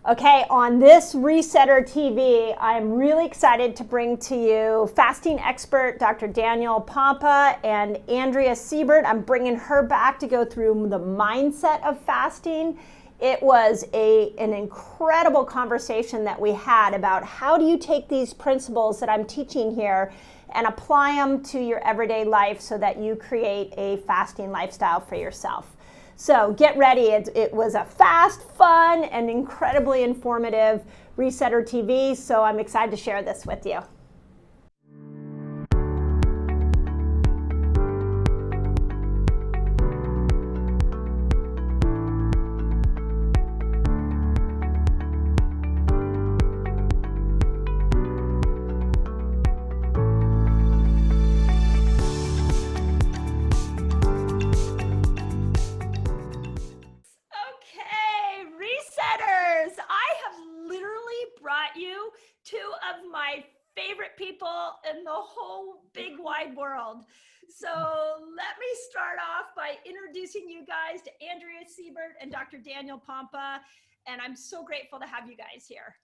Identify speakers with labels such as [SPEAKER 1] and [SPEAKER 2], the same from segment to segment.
[SPEAKER 1] Okay, on this Resetter TV, I'm really excited to bring to you fasting expert Dr. Daniel Pompa and Andrea Siebert. I'm bringing her back to go through the mindset of fasting. It was an incredible conversation that we had about how do you take these principles that I'm teaching here and apply them to your everyday life so that you create a fasting lifestyle for yourself. So get ready. It was a fast, fun, and incredibly informative Resetter TV. So I'm excited to share this with you. Okay, Resetters, I have literally brought you two of my favorite people in the whole big wide world. So let me start off by introducing you guys to Andrea Siebert and Dr. Daniel Pompa. And I'm so grateful to have you guys here.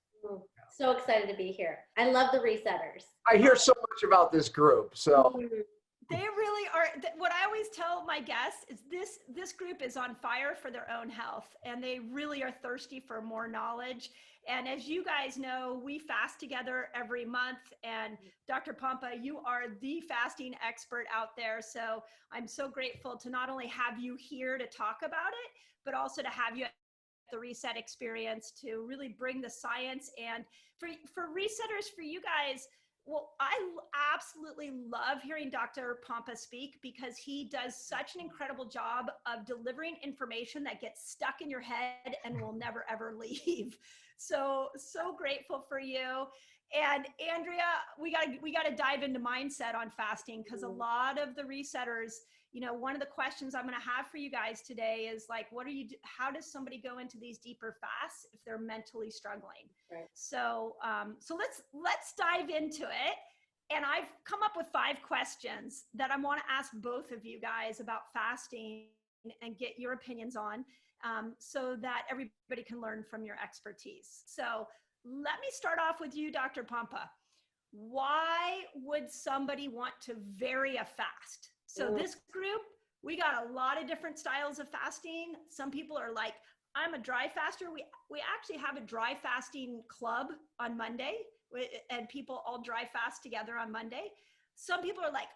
[SPEAKER 2] So excited to be here. I love the Resetters.
[SPEAKER 3] I hear so much about this group, so.
[SPEAKER 1] They really are. What I always tell my guests is this group is on fire for their own health, and they really are thirsty for more knowledge. And as you guys know, we fast together every month. And Dr. Pompa, you are the fasting expert out there. So I'm so grateful to not only have you here to talk about it, but also to have you at the Reset experience to really bring the science. And for Resetters, for you guys, well, I absolutely love hearing Dr. Pompa speak because he does such an incredible job of delivering information that gets stuck in your head and will never ever leave. So grateful for you. And Andrea, we got to dive into mindset on fasting because a lot of the Resetters, you know, one of the questions I'm going to have for you guys today is like, how does somebody go into these deeper fasts if they're mentally struggling?
[SPEAKER 2] Right.
[SPEAKER 1] So let's dive into it. And I've come up with 5 questions that I want to ask both of you guys about fasting and get your opinions on, so that everybody can learn from your expertise. So let me start off with you, Dr. Pompa. Why would somebody want to vary a fast? So this group, we got a lot of different styles of fasting. Some people are like, I'm a dry faster. We actually have a dry fasting club on Monday, and people all dry fast together on Monday. Some people are like,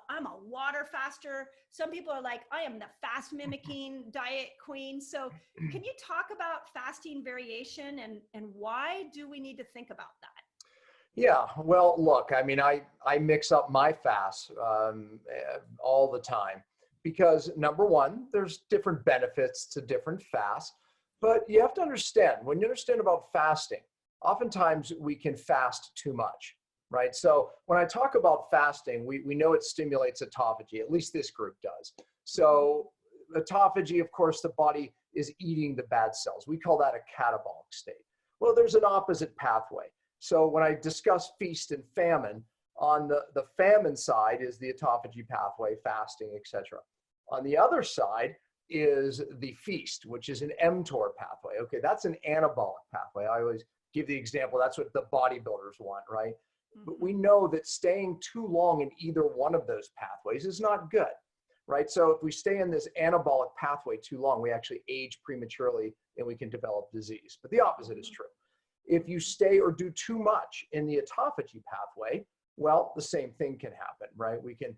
[SPEAKER 1] I'm a water faster. Some people are like, I am the fast mimicking diet queen. So can you talk about fasting variation and why do we need to think about that?
[SPEAKER 3] Yeah, well, look, I mean, I mix up my fasts all the time because number one, there's different benefits to different fasts, but you have to understand, when you understand about fasting, oftentimes we can fast too much, right? So when I talk about fasting, we know it stimulates autophagy, at least this group does. So autophagy, of course, the body is eating the bad cells. We call that a catabolic state. Well, there's an opposite pathway. So when I discuss feast and famine, on the famine side is the autophagy pathway, fasting, etc. On the other side is the feast, which is an mTOR pathway. Okay, that's an anabolic pathway. I always give the example, that's what the bodybuilders want, right? But we know that staying too long in either one of those pathways is not good, right? So if we stay in this anabolic pathway too long, we actually age prematurely and we can develop disease. But the opposite is true. If you stay or do too much in the autophagy pathway, well, the same thing can happen, right? We can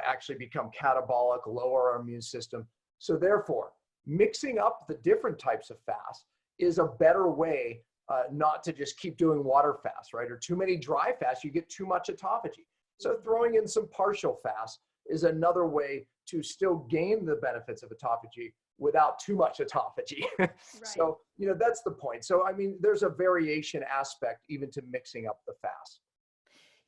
[SPEAKER 3] actually become catabolic, lower our immune system. So therefore, mixing up the different types of fast is a better way not to just keep doing water fasts, right? Or too many dry fasts, you get too much autophagy. So throwing in some partial fast is another way to still gain the benefits of autophagy without too much autophagy. Right. So, you know, that's the point. So, I mean, there's a variation aspect even to mixing up the fast.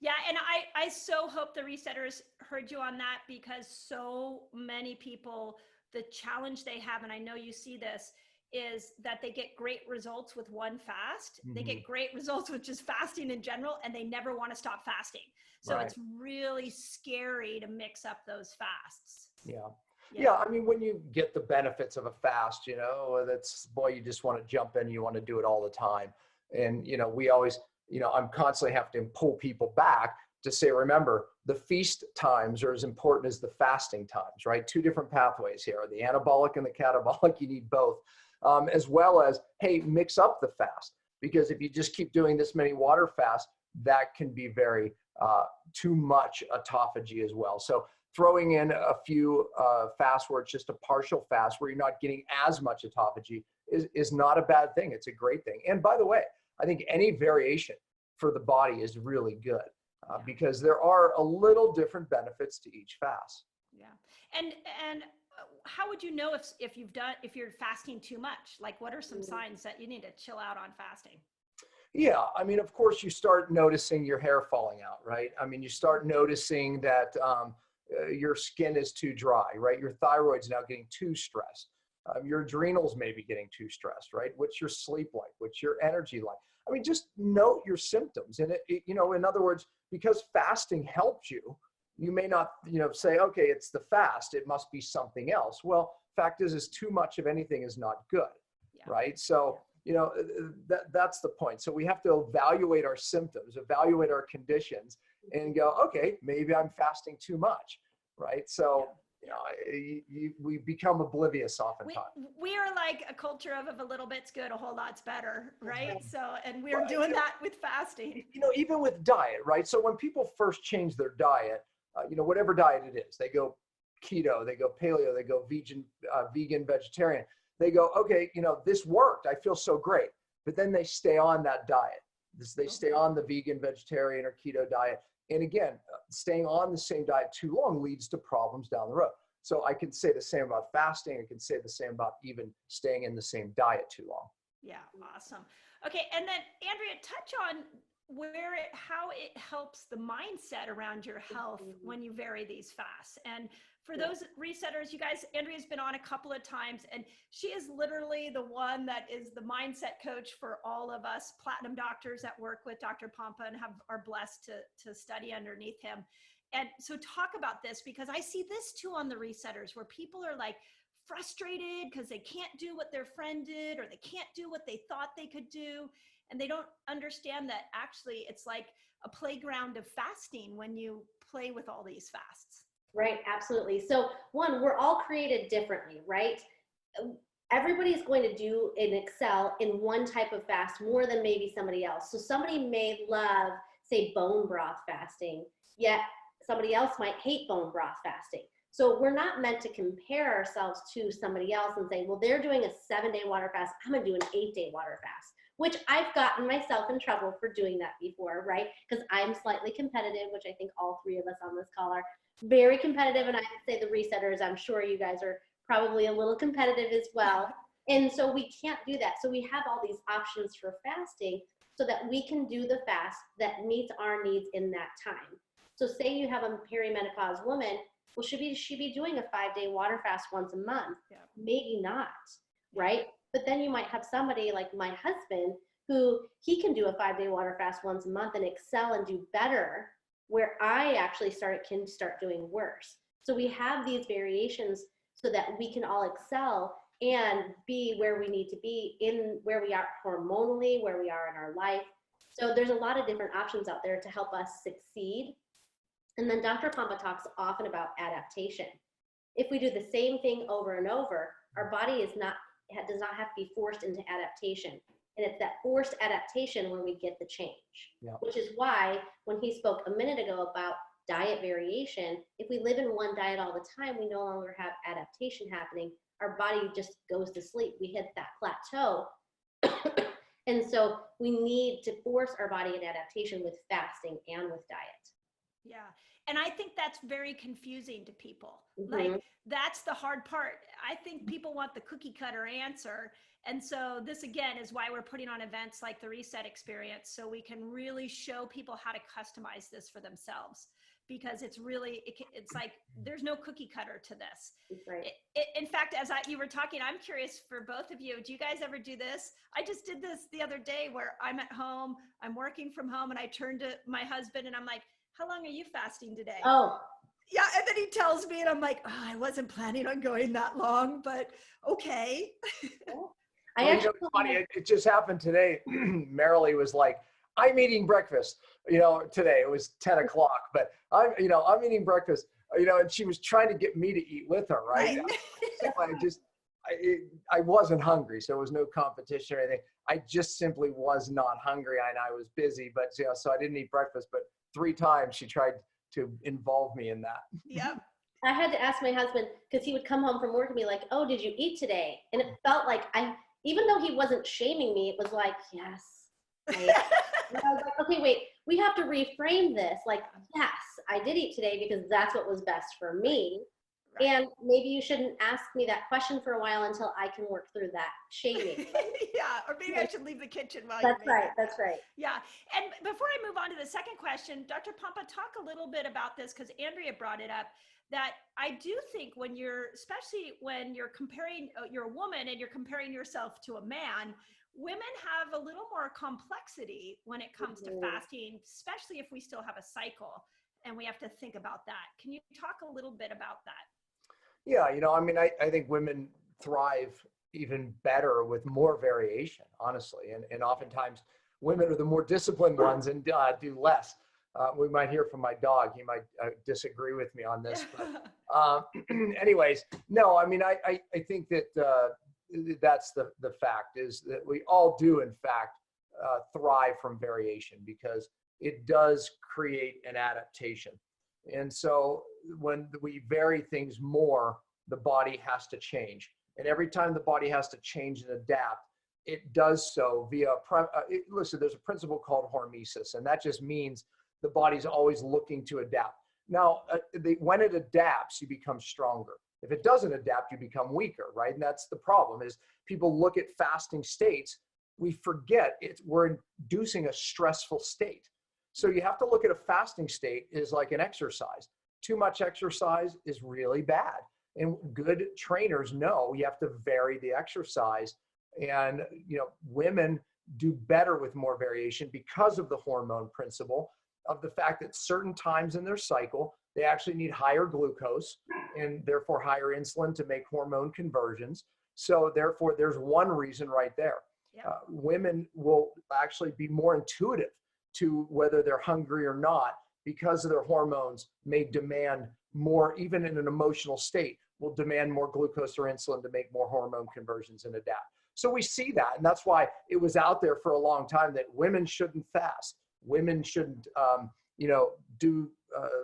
[SPEAKER 1] Yeah, and I so hope the Resetters heard you on that because so many people, the challenge they have, and I know you see this, is that they get great results with one fast. They get great results with just fasting in general, and they never want to stop fasting. So it's really scary to mix up those fasts.
[SPEAKER 3] Yeah. Yeah, I mean, when you get the benefits of a fast, that's, boy, you just want to jump in, you want to do it all the time. And, we always, I'm constantly having to pull people back to say, remember, the feast times are as important as the fasting times, right? Two different pathways here, the anabolic and the catabolic, you need both, as well as, hey, mix up the fast. Because if you just keep doing this many water fasts, that can be very too much autophagy as well. So throwing in a few fasts where it's just a partial fast, where you're not getting as much autophagy is not a bad thing. It's a great thing. And by the way, I think any variation for the body is really good because there are a little different benefits to each fast.
[SPEAKER 1] Yeah. And how would you know if you're fasting too much? Like, what are some signs that you need to chill out on fasting?
[SPEAKER 3] Yeah, I mean, of course, you start noticing your hair falling out, right? I mean, you start noticing that your skin is too dry, right? Your thyroid's now getting too stressed. Your adrenals may be getting too stressed, right? What's your sleep like? What's your energy like? I mean, just note your symptoms. And, in other words, because fasting helps you, you may not, say, okay, it's the fast, it must be something else. Well, fact is too much of anything is not good, right? So, that's the point. So we have to evaluate our symptoms, evaluate our conditions, and go, okay, maybe I'm fasting too much, right? So, we become oblivious oftentimes.
[SPEAKER 1] We are like a culture of a little bit's good, a whole lot's better, right? So, and we're doing that with fasting.
[SPEAKER 3] Even with diet, right? So when people first change their diet, whatever diet it is, they go keto, they go paleo, they go vegan, vegetarian. They go, okay, this worked. I feel so great. But then they stay on that diet. They stay on the vegan, vegetarian, or keto diet. And again, staying on the same diet too long leads to problems down the road. So I can say the same about fasting. I can say the same about even staying in the same diet too long.
[SPEAKER 1] Yeah, awesome. Okay, and then Andrea, touch on how it helps the mindset around your health when you vary these fasts. And for those resetters, you guys, Andrea's been on a couple of times, and she is literally the one that is the mindset coach for all of us platinum doctors that work with Dr. Pompa and are blessed to study underneath him. And so talk about this, because I see this too on the resetters, where people are like frustrated because they can't do what their friend did, or they can't do what they thought they could do. And they don't understand that actually it's like a playground of fasting when you play with all these fasts.
[SPEAKER 2] Right, absolutely. So one, we're all created differently, right? Everybody's going to do and excel in one type of fast more than maybe somebody else. So somebody may love, say, bone broth fasting, yet somebody else might hate bone broth fasting. So we're not meant to compare ourselves to somebody else and say, well, they're doing a 7-day water fast, I'm gonna do an 8-day water fast, which I've gotten myself in trouble for doing that before, right? Because I'm slightly competitive, which I think all three of us on this call are very competitive. And I would say the resetters, I'm sure you guys are probably a little competitive as well. And so we can't do that. So we have all these options for fasting so that we can do the fast that meets our needs in that time. So say you have a perimenopause woman, well, should she be doing a 5-day water fast once a month? Yeah. Maybe not, right? But then you might have somebody like my husband who he can do a 5-day water fast once a month and excel and do better, where I actually can start doing worse. So we have these variations so that we can all excel and be where we need to be, in where we are hormonally, where we are in our life. So there's a lot of different options out there to help us succeed. And then Dr. Pompa talks often about adaptation. If we do the same thing over and over, our body does not have to be forced into adaptation. And it's that forced adaptation where we get the change, which is why when he spoke a minute ago about diet variation, if we live in one diet all the time, we no longer have adaptation happening. Our body just goes to sleep. We hit that plateau. And so we need to force our body in adaptation with fasting and with diet.
[SPEAKER 1] Yeah. And I think that's very confusing to people. Like, that's the hard part. I think people want the cookie cutter answer. And so this, again, is why we're putting on events like the Reset Experience, so we can really show people how to customize this for themselves, because it's really, it's like, there's no cookie cutter to this.
[SPEAKER 2] Right.
[SPEAKER 1] In fact, as you were talking, I'm curious for both of you, do you guys ever do this? I just did this the other day where I'm at home, I'm working from home, and I turned to my husband and I'm like, how long are you fasting today?
[SPEAKER 2] Oh,
[SPEAKER 1] Yeah, and then he tells me, and I'm like, oh, I wasn't planning on going that long, but okay.
[SPEAKER 2] I
[SPEAKER 3] Well,
[SPEAKER 2] actually
[SPEAKER 3] it's funny. It just happened today. Marilee was like, "I'm eating breakfast." Today it was 10 o'clock, but I'm eating breakfast. And she was trying to get me to eat with her, right? I wasn't hungry, so it was no competition or anything. I just simply was not hungry, and I was busy. But so I didn't eat breakfast. But 3 times she tried to involve me in that.
[SPEAKER 1] Yep.
[SPEAKER 2] I had to ask my husband because he would come home from work and be like, "Oh, did you eat today?" And it felt like even though he wasn't shaming me, it was like, "Yes." And I was like, "Okay, wait, we have to reframe this. Like, yes, I did eat today because that's what was best for me.
[SPEAKER 1] Right.
[SPEAKER 2] And maybe you shouldn't ask me that question for a while until I can work through that shaming."
[SPEAKER 1] Yeah, or maybe I should leave the kitchen while
[SPEAKER 2] That's
[SPEAKER 1] you're
[SPEAKER 2] right.
[SPEAKER 1] making
[SPEAKER 2] That's right.
[SPEAKER 1] Yeah. And before I move on to the second question, Dr. Pompa, talk a little bit about this because Andrea brought it up that I do think especially when you're comparing, you're a woman and you're comparing yourself to a man, women have a little more complexity when it comes to fasting, especially if we still have a cycle and we have to think about that. Can you talk a little bit about that?
[SPEAKER 3] Yeah, I think women thrive even better with more variation, honestly. And oftentimes women are the more disciplined ones and do less. We might hear from my dog. He might disagree with me on this. But anyways, no, I think that that's the fact is that we all do, in fact, thrive from variation because it does create an adaptation. And so when we vary things more, the body has to change. And every time the body has to change and adapt, it does so via, listen, there's a principle called hormesis, and that just means the body's always looking to adapt. Now, when it adapts, you become stronger. If it doesn't adapt, you become weaker, right? And that's the problem is people look at fasting states, we forget we're inducing a stressful state. So you have to look at a fasting state is like an exercise. Too much exercise is really bad. And good trainers know you have to vary the exercise. And, women do better with more variation because of the hormone principle of the fact that certain times in their cycle, they actually need higher glucose and therefore higher insulin to make hormone conversions. So therefore, there's one reason right there. Yep. Women will actually be more intuitive to whether they're hungry or not because of their hormones may demand more, even in an emotional state, will demand more glucose or insulin to make more hormone conversions and adapt. So we see that, and that's why it was out there for a long time that women shouldn't fast. Women shouldn't, do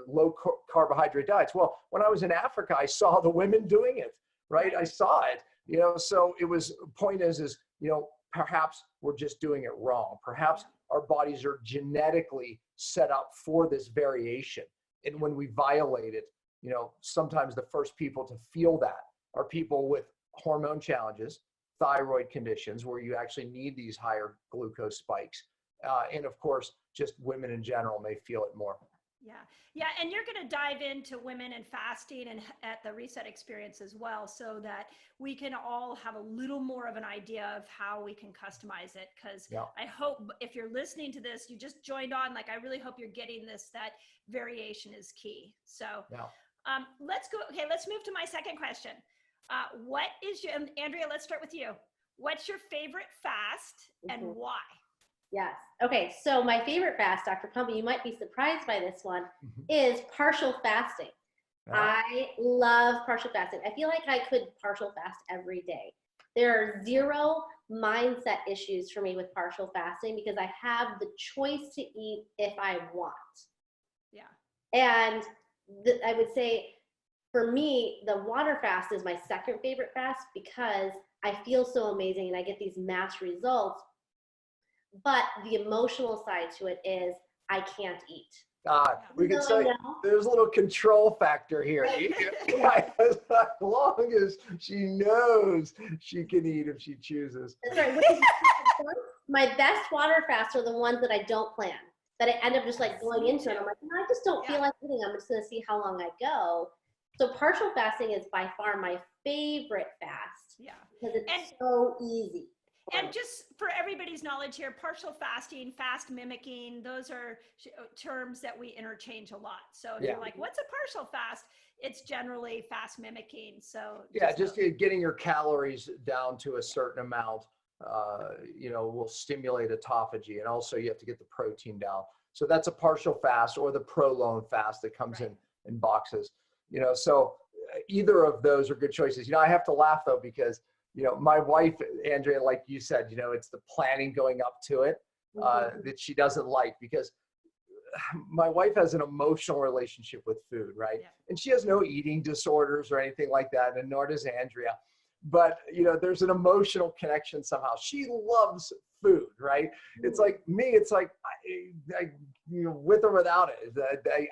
[SPEAKER 3] low carbohydrate diets. Well, when I was in Africa, I saw the women doing it, right? I saw it, so it was, point is, perhaps we're just doing it wrong. Perhaps our bodies are genetically set up for this variation. And when we violate it, sometimes the first people to feel that are people with hormone challenges, thyroid conditions, where you actually need these higher glucose spikes. And of course, just women in general may feel it more.
[SPEAKER 1] Yeah. And you're going to dive into women and fasting and at the Reset Experience as well, so that we can all have a little more of an idea of how we can customize it. Because I hope if you're listening to this, you just joined on, like, I really hope you're getting this, that variation is key. So let's go. Okay, let's move to my second question. What is Andrea, let's start with you. What's your favorite fast and why?
[SPEAKER 2] Yes. Okay. So my favorite fast, Dr. Pompa, you might be surprised by this one, is partial fasting. I love partial fasting. I feel like I could partial fast every day. There are zero mindset issues for me with partial fasting because I have the choice to eat if I want.
[SPEAKER 1] Yeah.
[SPEAKER 2] And I would say for me, the water fast is my second favorite fast because I feel so amazing and I get these mass results. But the emotional side to it is I can't eat.
[SPEAKER 3] We could say there's a little control factor here. As long as she knows she can eat if she chooses.
[SPEAKER 2] That's right. My best water fasts are the ones that I don't plan, that I end up just like going into it. I'm like, I just don't feel like eating. I'm just going to see how long I go. So partial fasting is by far my favorite fast because it's so easy.
[SPEAKER 1] And just for everybody's knowledge here, partial fasting, fast mimicking, those are terms that we interchange a lot. So if you're like, what's a partial fast? It's generally fast mimicking. So
[SPEAKER 3] yeah, just getting your calories down to a certain amount, will stimulate autophagy. And also you have to get the protein down. So that's a partial fast, or the prolonged fast that comes in boxes, so either of those are good choices. I have to laugh though, because my wife, Andrea, like you said, it's the planning going up to it that she doesn't like, because my wife has an emotional relationship with food, right? Yeah. And she has no eating disorders or anything like that, and nor does Andrea. But, there's an emotional connection somehow. She loves food, right? It's like me, it's like, with or without it,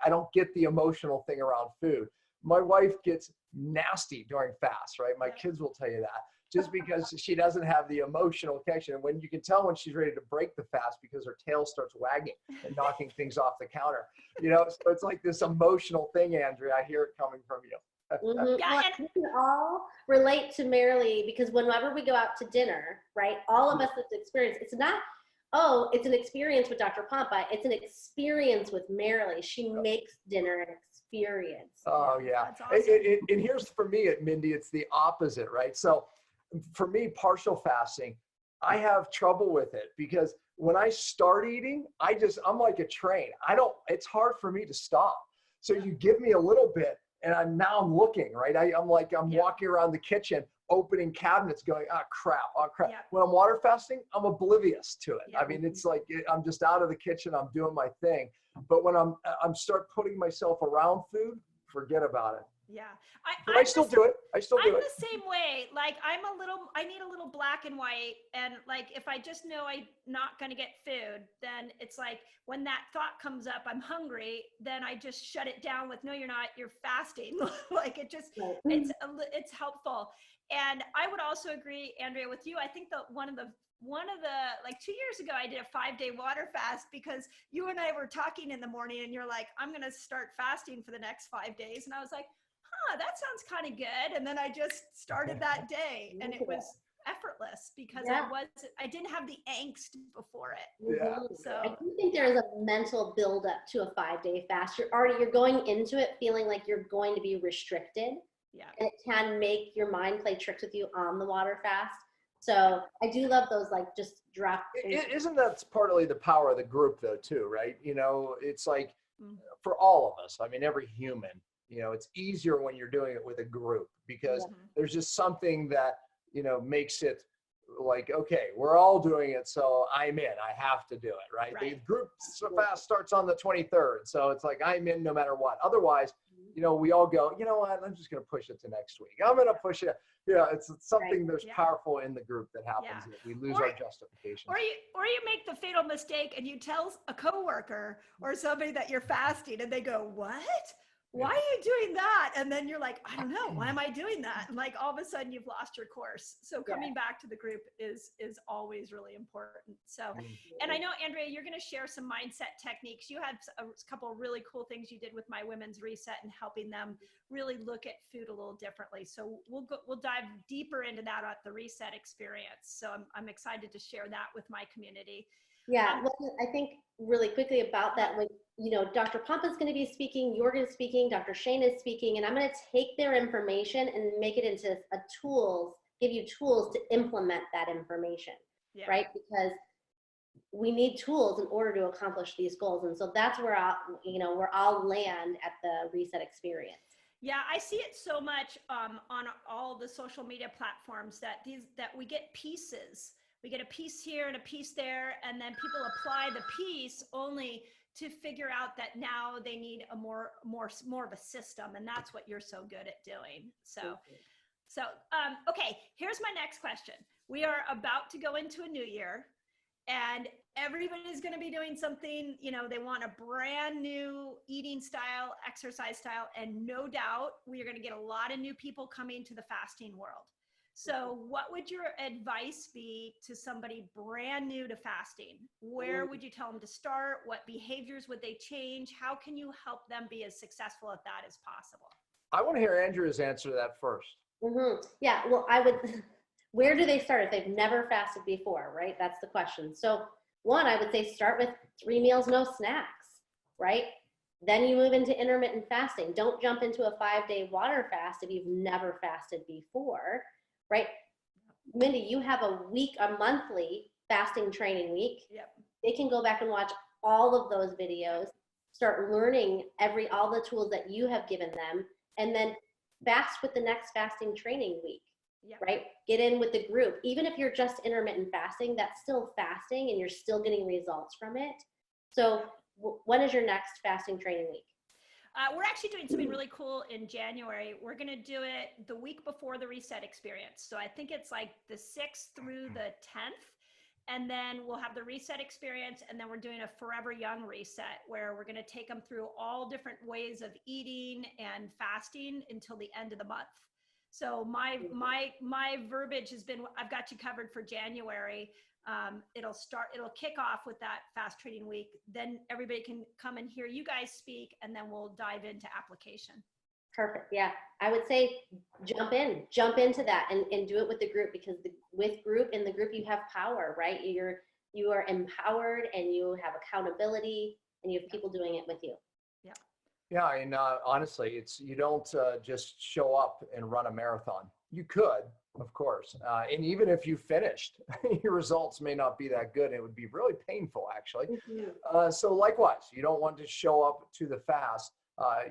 [SPEAKER 3] I don't get the emotional thing around food. My wife gets nasty during fasts, right? My kids will tell you that, just because she doesn't have the emotional connection. And when you can tell when she's ready to break the fast, because her tail starts wagging and knocking things off the counter, so it's like this emotional thing, Andrea. I hear it coming from you.
[SPEAKER 2] Yeah, and we can all relate to Marilee, because whenever we go out to dinner, right, all of us have experience. It's not, it's an experience with Dr. Pompa. It's an experience with Marilee. She makes dinner an experience.
[SPEAKER 3] Oh, yeah. That's awesome. And here's, for me, Mindy, it's the opposite, right? So for me, partial fasting, I have trouble with it, because when I start eating, I'm like a train. It's hard for me to stop. So you give me a little bit, and I'm looking, right? I'm walking around the kitchen, opening cabinets going, oh crap. Yeah. When I'm water fasting, I'm oblivious to it. Yeah. I mean, it's like, I'm just out of the kitchen, I'm doing my thing. But when I'm start putting myself around food, forget about it.
[SPEAKER 1] Yeah.
[SPEAKER 3] I still do it. I'm
[SPEAKER 1] the same way. Like I need a little black and white. And like, if I just know I'm not going to get food, then it's like, when that thought comes up, I'm hungry, then I just shut it down with, no, you're not, you're fasting. Like it's helpful. And I would also agree, Andrea, with you. I think that one of the like 2 years ago, I did a 5-day water fast, because you and I were talking in the morning, and you're like, I'm going to start fasting for the next 5 days. And I was like, that sounds kind of good. And then I just started that day, and it was effortless, because I didn't have the angst before it.
[SPEAKER 3] Yeah.
[SPEAKER 2] So I do think there is a mental buildup to a 5-day fast. You're going into it feeling like you're going to be restricted. Yeah. And it can make your mind play tricks with you on the water fast. So I do love those, like, just drop.
[SPEAKER 3] Isn't that partly the power of the group though too, right? It's like, for all of us, I mean, every human, it's easier when you're doing it with a group, because there's just something that, makes it like, okay, we're all doing it, so I'm in, I have to do it, right? The group fast starts on the 23rd. So it's like, I'm in no matter what. Otherwise, we all go, you know what, I'm just going to push it to next week. I'm going to push it. It's something there's powerful in the group that happens. That we lose our justification.
[SPEAKER 1] Or you make the fatal mistake, and you tell a coworker or somebody that you're fasting, and they go, what? Why are you doing that? And then you're like, I don't know. Why am I doing that? And like, all of a sudden you've lost your course. So coming back to the group is always really important. So, and I know, Andrea, you're going to share some mindset techniques. You had a couple of really cool things you did with My Women's Reset, and helping them really look at food a little differently. So we'll dive deeper into that at the Reset experience. So I'm excited to share that with my community.
[SPEAKER 2] Yeah, well, I think really quickly about that, like, Dr. Pompa's going to be speaking, you're going to be speaking, Dr. Shane is speaking, and I'm going to take their information and make it into give you tools to implement that information, right? Because we need tools in order to accomplish these goals. And so that's where I'll land at the Reset experience.
[SPEAKER 1] Yeah, I see it so much on all the social media platforms that we get pieces. We get a piece here and a piece there, and then people apply the piece only to figure out that now they need a more of a system, and that's what you're so good at doing. So okay, here's my next question. We are about to go into a new year, and everybody's going to be doing something, they want a brand new eating style, exercise style, and no doubt we are going to get a lot of new people coming to the fasting world. So what would your advice be to somebody brand new to fasting? Where would you tell them to start? What behaviors would they change? How can you help them be as successful at that as possible?
[SPEAKER 3] I want to hear Andrea's answer to that first.
[SPEAKER 2] Yeah, well, Where do they start if they've never fasted before, right? That's the question. So one, I would say start with 3 meals, no snacks, right? Then you move into intermittent fasting. Don't jump into a 5-day water fast if you've never fasted before, right? Mindy, you have a monthly fasting training week.
[SPEAKER 1] Yep.
[SPEAKER 2] They can go back and watch all of those videos, start learning all the tools that you have given them, and then fast with the next fasting training week.
[SPEAKER 1] Yep.
[SPEAKER 2] Right? Get in with the group. Even if you're just intermittent fasting, that's still fasting and you're still getting results from it. So when is your next fasting training week?
[SPEAKER 1] We're actually doing something really cool in January. We're going to do it the week before the reset experience. So I think it's like the 6th through the 10th. And then we'll have the reset experience. And then we're doing a Forever Young reset where we're going to take them through all different ways of eating and fasting until the end of the month. So my verbiage has been, I've got you covered for January. It'll kick off with that fast training week. Then everybody can come and hear you guys speak, and then we'll dive into application.
[SPEAKER 2] Perfect. Yeah. I would say jump into that and do it with the group, because in the group you have power, right? You are empowered and you have accountability and you have people doing it with you.
[SPEAKER 1] Yeah.
[SPEAKER 3] Yeah, and honestly, you don't just show up and run a marathon. You could, of course, and even if you finished, your results may not be that good. It would be really painful, actually.
[SPEAKER 2] Mm-hmm.
[SPEAKER 3] So likewise, you don't want to show up to the fast.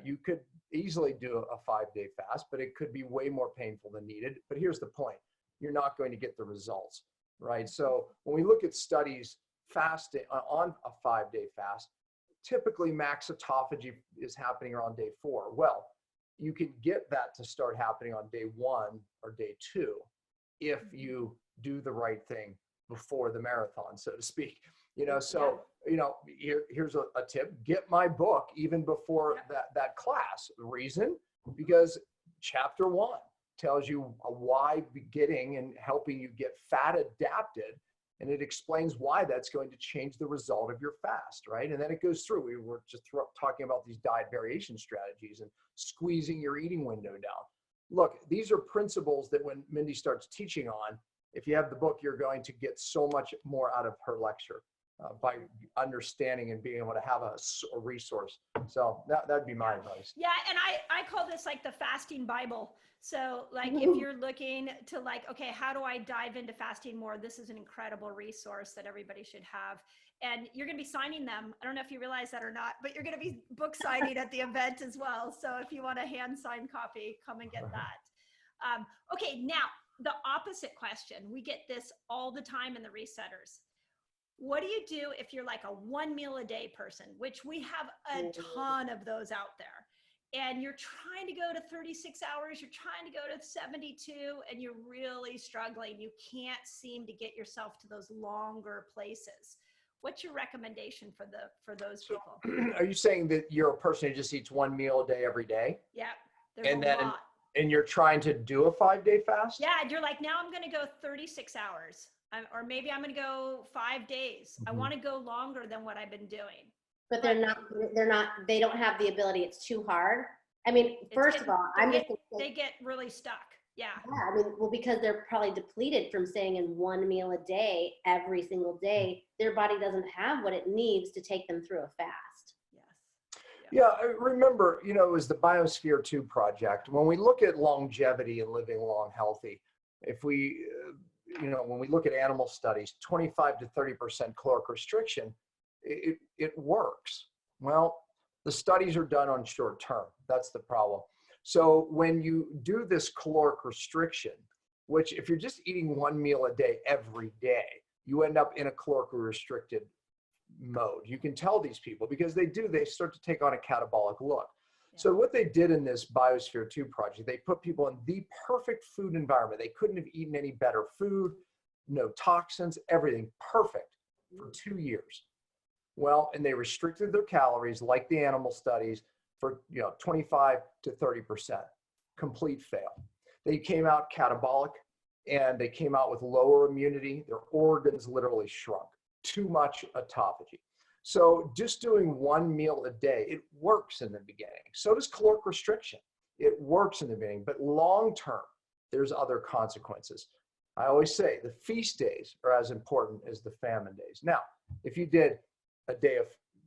[SPEAKER 3] You could easily do a 5-day fast, but it could be way more painful than needed. But here's the point. You're not going to get the results, right? So when we look at studies fasting on a 5-day fast, typically max autophagy is happening around day 4. Well, you can get that to start happening on day 1 or day 2 if you do the right thing before the marathon, so to speak. So here's a tip: get my book even before that class. The reason, because chapter 1 tells you why getting and helping you get fat adapted. And it explains why that's going to change the result of your fast, right? And then it goes through. We were just talking about these diet variation strategies and squeezing your eating window down. Look, these are principles that when Mindy starts teaching on, if you have the book, you're going to get so much more out of her lecture by understanding and being able to have a resource. So that'd be my advice.
[SPEAKER 1] Yeah, and I call this like the fasting Bible. So like if you're looking to okay, how do I dive into fasting more? This is an incredible resource that everybody should have. And you're going to be signing them. I don't know if you realize that or not, but you're going to be book signing at the event as well. So if you want a hand signed copy, come and get that. Okay, now the opposite question. We get this all the time in the resetters. What do you do if you're like a 1 meal a day person, which we have a ton of those out there? And you're trying to go to 36 hours, you're trying to go to 72, and you're really struggling. You can't seem to get yourself to those longer places. What's your recommendation for those people?
[SPEAKER 3] Are you saying that you're a person who just eats 1 meal a day every day?
[SPEAKER 1] Yeah, there's a lot.
[SPEAKER 3] And you're trying to do a 5-day fast?
[SPEAKER 1] Yeah, you're like, now I'm going to go 36 hours, or maybe I'm going to go 5 days. I want to go longer than what I've been doing.
[SPEAKER 2] But they don't have the ability. It's too hard. I mean, first of all,
[SPEAKER 1] they get really stuck. Yeah.
[SPEAKER 2] I mean, well, because they're probably depleted from staying in 1 meal a day every single day. Their body doesn't have what it needs to take them through a fast.
[SPEAKER 1] Yes.
[SPEAKER 3] Yeah, I remember, it was the Biosphere 2 project. When we look at longevity and living long healthy, if we, when we look at animal studies, 25 to 30% caloric restriction, it works. Well, the studies are done on short term. That's the problem. So when you do this caloric restriction, which if you're just eating 1 meal a day every day, you end up in a calorically restricted mode. You can tell these people because they start to take on a catabolic look. Yeah. So what they did in this Biosphere 2 project, they put people in the perfect food environment. They couldn't have eaten any better food, no toxins, everything perfect for 2 years. Well, and they restricted their calories like the animal studies for 25 to 30%. Complete fail. They came out catabolic and they came out with lower immunity. Their organs literally shrunk. Too much autophagy. So just doing 1 meal a day, it works in the beginning. So does caloric restriction. It works in the beginning, but long term, there's other consequences. I always say the feast days are as important as the famine days. Now, if you did a day of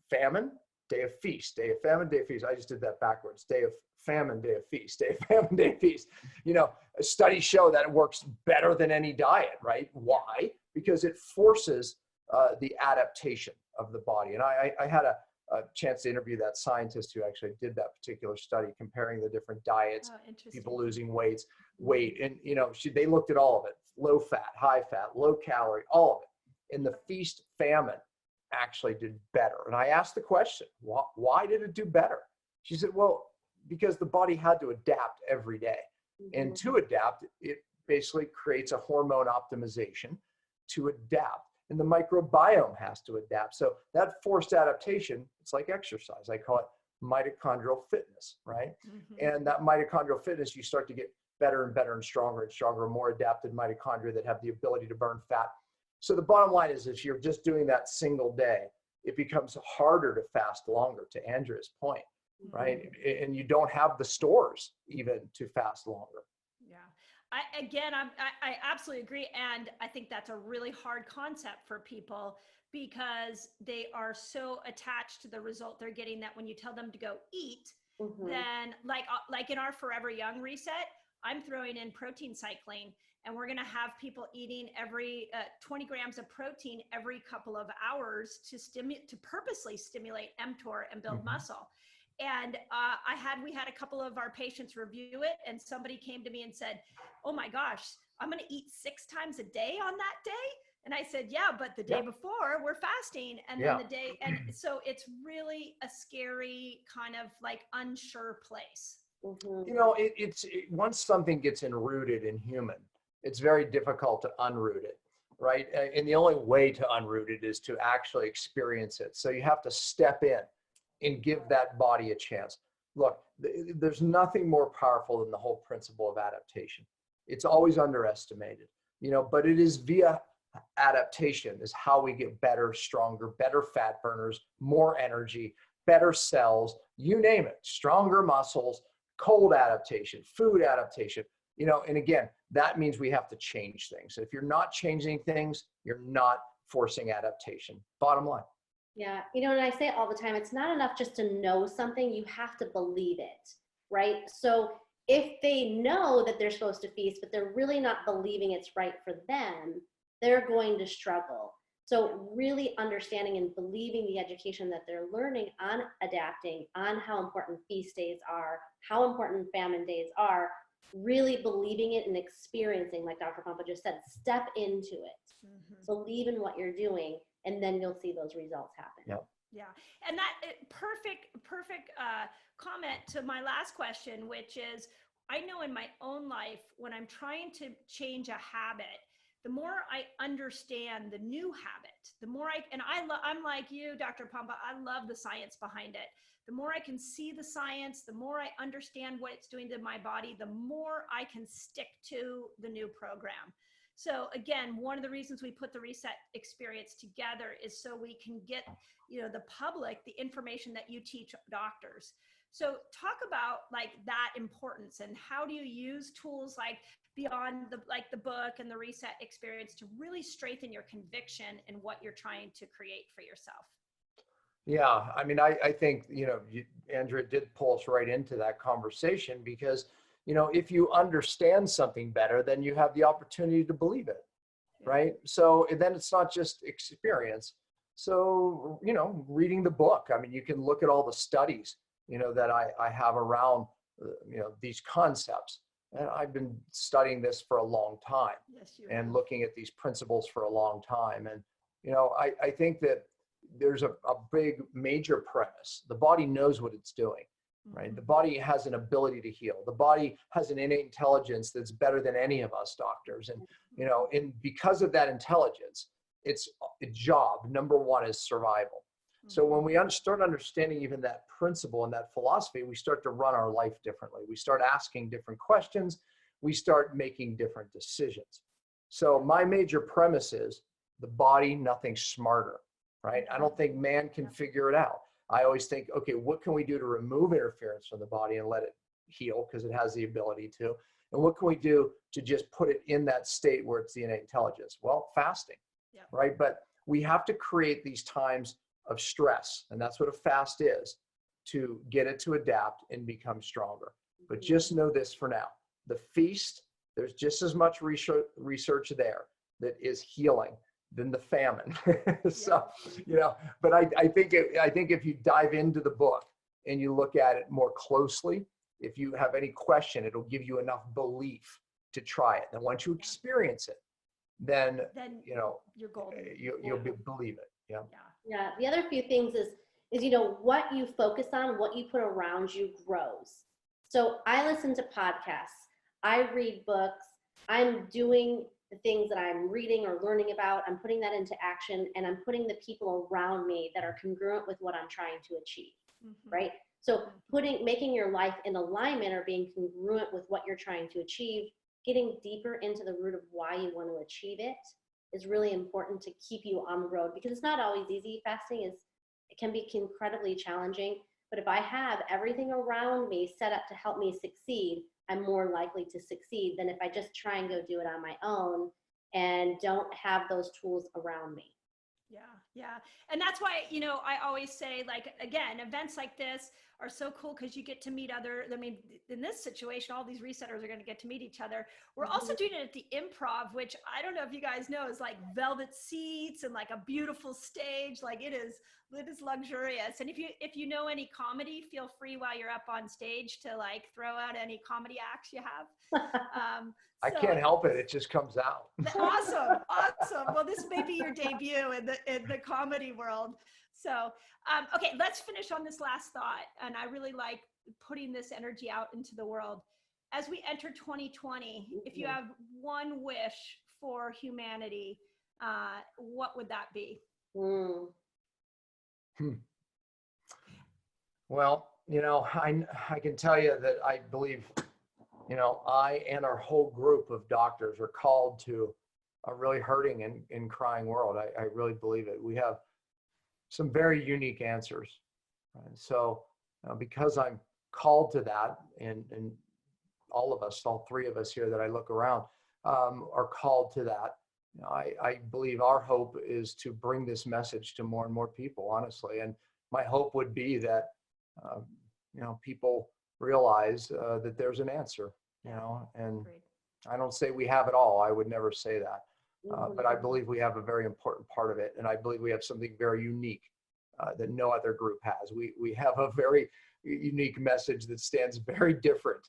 [SPEAKER 3] famine, day of feast, day of famine, day of feast, I just did that backwards. Day of famine, day of feast, day of famine, day of feast. You know, studies show that it works better than any diet, right? Why? Because it forces the adaptation of the body. And I had a chance to interview that scientist who actually did that particular study, comparing the different diets, people losing weight, and you know, they looked at all of it: low fat, high fat, low calorie, all of it. And the feast famine actually did better. And I asked the question, why did it do better? She said, well, because the body had to adapt every day. And to adapt, it basically creates a hormone optimization to adapt. And the microbiome has to adapt. So that forced adaptation, it's like exercise. I call it mitochondrial fitness, right? And that mitochondrial fitness, you start to get better and better and stronger, more adapted mitochondria that have the ability to burn fat. So the bottom line is, if you're just doing that single day, it becomes harder to fast longer, to Andrea's point, right? And you don't have the stores even to fast longer.
[SPEAKER 1] Yeah. I absolutely agree. And I think that's a really hard concept for people, because they are so attached to the result they're getting, that when you tell them to go eat, then like in our Forever Young reset, I'm throwing in protein cycling, and we're going to have people eating every 20 grams of protein every couple of hours to purposely stimulate mTOR and build muscle. And we had a couple of our patients review it, and somebody came to me and said, oh my gosh, I'm going to eat 6 times a day on that day. And I said, yeah, but the day before we're fasting. And then the day. And so it's really a scary kind of like unsure place.
[SPEAKER 3] You know, once something gets enrooted in human, it's very difficult to unroot it, right? And the only way to unroot it is to actually experience it. So you have to step in and give that body a chance. Look, there's nothing more powerful than the whole principle of adaptation. It's always underestimated, you know, but it is via adaptation is how we get better, stronger, better fat burners, more energy, better cells, you name it, stronger muscles, cold adaptation, food adaptation, you know, and again, that means we have to change things. If you're not changing things, you're not forcing adaptation. Bottom line.
[SPEAKER 2] Yeah, you know, and I say it all the time, it's not enough just to know something, you have to believe it, right? So if they know that they're supposed to feast, but they're really not believing it's right for them, they're going to struggle. So really understanding and believing the education that they're learning on adapting, on how important feast days are, how important famine days are, really believing it and experiencing, like Dr. Pompa just said, step into it. Believe in what you're doing, and then you'll see those results happen.
[SPEAKER 3] Yep.
[SPEAKER 1] Yeah. And that perfect comment to my last question, which is, I know in my own life, when I'm trying to change a habit, the more I understand the new habit, the more I'm like you, Dr. Pompa, I love the science behind it. The more I can see the science, the more I understand what it's doing to my body, the more I can stick to the new program. So again, one of the reasons we put the reset experience together is so we can get, you know, the public the information that you teach doctors. So talk about like that importance, and how do you use tools like beyond the book and the reset experience to really strengthen your conviction in what you're trying to create for yourself?
[SPEAKER 3] Yeah, I mean, I think, you know, Andrea did pull us right into that conversation, because, you know, if you understand something better, then you have the opportunity to believe it, right? So then it's not just experience. So, you know, reading the book, I mean, you can look at all the studies, you know, that I have around, you know, these concepts. And I've been studying this for a long time, and looking at these principles for a long time. And, you know, I think that there's a big major premise. The body knows what it's doing, right? The body has an ability to heal. The body has an innate intelligence that's better than any of us doctors. And, you know, and because of that intelligence, its job, number one, is survival. So when we start understanding even that principle and that philosophy, we start to run our life differently. We start asking different questions. We start making different decisions. So my major premise is the body, nothing smarter, right? I don't think man can figure it out. I always think, okay, what can we do to remove interference from the body and let it heal, because it has the ability to? And what can we do to just put it in that state where it's the innate intelligence? Well, fasting,
[SPEAKER 1] Yeah.
[SPEAKER 3] right? But we have to create these times of stress, and that's what a fast is, to get it to adapt and become stronger. But just know this for now. The feast, there's just as much research there that is healing than the famine. So, but I think if you dive into the book and you look at it more closely, if you have any question, it'll give you enough belief to try it. And once you experience it, then
[SPEAKER 1] you're golden.
[SPEAKER 3] You'll believe it. Yeah.
[SPEAKER 2] Yeah. The other few things is what you focus on, what you put around you grows. So I listen to podcasts, I read books, I'm doing the things that I'm reading or learning about, I'm putting that into action, and I'm putting the people around me that are congruent with what I'm trying to achieve, right? So making your life in alignment or being congruent with what you're trying to achieve, getting deeper into the root of why you want to achieve it is really important to keep you on the road, because it's not always easy. Fasting it can be incredibly challenging, but if I have everything around me set up to help me succeed, I'm more likely to succeed than if I just try and go do it on my own and don't have those tools around me.
[SPEAKER 1] Yeah. And that's why, I always say, like, again, events like this are so cool because you get to meet in this situation, all these resetters are going to get to meet each other. We're also doing it at the Improv, which I don't know if you guys know is like velvet seats and like a beautiful stage. Like it is luxurious. And if you know any comedy, feel free while you're up on stage to like throw out any comedy acts you have.
[SPEAKER 3] I can't help it. It just comes out.
[SPEAKER 1] Awesome. Well, this may be your debut in the comedy world. So, okay, let's finish on this last thought. And I really like putting this energy out into the world. As we enter 2020, if you have one wish for humanity, what would that be?
[SPEAKER 3] Well, I can tell you that I believe, I and our whole group of doctors are called to a really hurting and crying world. I really believe it. We have some very unique answers. And so because I'm called to that, and all of us, all three of us here that I look around, are called to that. I believe our hope is to bring this message to more and more people, honestly. And my hope would be that, people realize that there's an answer, and
[SPEAKER 1] Great.
[SPEAKER 3] I don't say we have it all. I would never say that. But I believe we have a very important part of it. And I believe we have something very unique that no other group has. We have a very unique message that stands very different,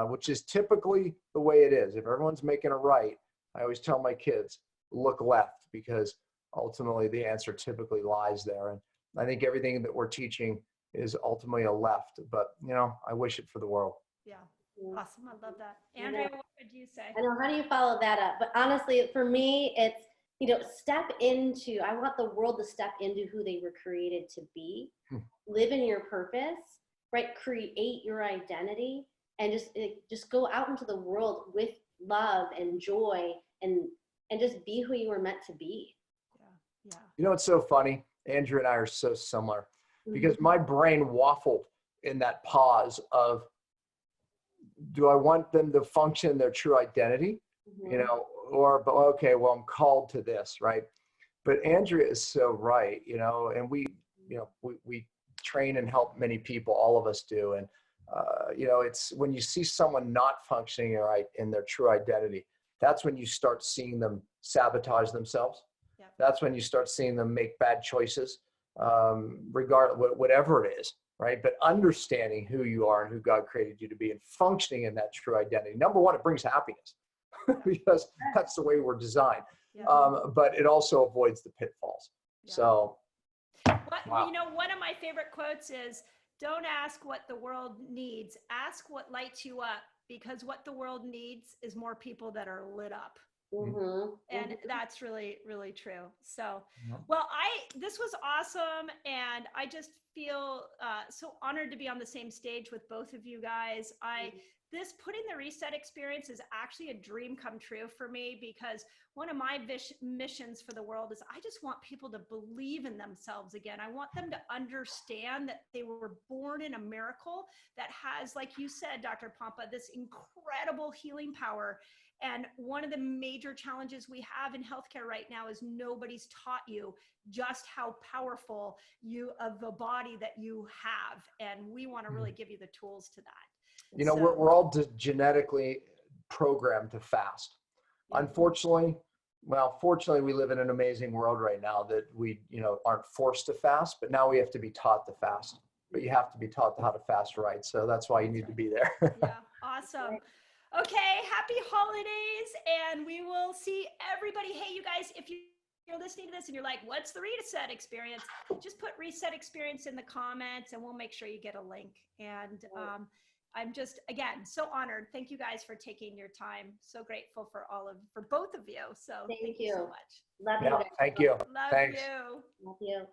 [SPEAKER 3] which is typically the way it is. If everyone's making a right, I always tell my kids, look left, because ultimately the answer typically lies there. And I think everything that we're teaching is ultimately a left, but I wish it for the world.
[SPEAKER 1] Yeah. Awesome. I love that. Andrea, what would you say?
[SPEAKER 2] I know, how do you follow that up? But honestly, for me, it's, I want the world to step into who they were created to be, live in your purpose, right? Create your identity, and just go out into the world with love and joy, and just be who you were meant to be.
[SPEAKER 1] Yeah.
[SPEAKER 3] It's so funny. Andrew and I are so similar, because my brain waffled in that pause of, do I want them to function in their true identity? But okay, well, I'm called to this, right? But Andrea is so right, and we train and help many people, all of us do. And, it's when you see someone not functioning right in their true identity, that's when you start seeing them sabotage themselves.
[SPEAKER 1] Yep.
[SPEAKER 3] That's when you start seeing them make bad choices, whatever it is. Right? But understanding who you are and who God created you to be and functioning in that true identity. Number one, it brings happiness because that's the way we're designed.
[SPEAKER 1] Yeah.
[SPEAKER 3] But it also avoids the pitfalls.
[SPEAKER 1] Yeah.
[SPEAKER 3] So,
[SPEAKER 1] wow. One of my favorite quotes is, don't ask what the world needs, ask what lights you up, because what the world needs is more people that are lit up. And that's really, really true. So, well, this was awesome. And I just feel so honored to be on the same stage with both of you guys. I this putting the reset experience is actually a dream come true for me, because one of my missions for the world is I just want people to believe in themselves again. I want them to understand that they were born in a miracle that has, like you said, Dr. Pompa, this incredible healing power. And one of the major challenges we have in healthcare right now is nobody's taught you just how powerful you of a body that you have. And we want to really give you the tools to that.
[SPEAKER 3] You know, we're all genetically programmed to fast. Unfortunately, well, fortunately, we live in an amazing world right now that we, you know, aren't forced to fast, but now we have to be taught to fast. But you have to be taught how to fast right. So that's why you need to be there.
[SPEAKER 1] Yeah, awesome. Okay, happy holidays, and we will see everybody. Hey, you guys, if you're listening to this and you're like, what's the reset experience? Just put reset experience in the comments and we'll make sure you get a link. And I'm just, again, so honored. Thank you guys for taking your time. So grateful for both of you. So thank you so much.
[SPEAKER 2] Love you.
[SPEAKER 3] Thank you.
[SPEAKER 1] Love
[SPEAKER 3] Thanks.
[SPEAKER 1] you.
[SPEAKER 2] Love you.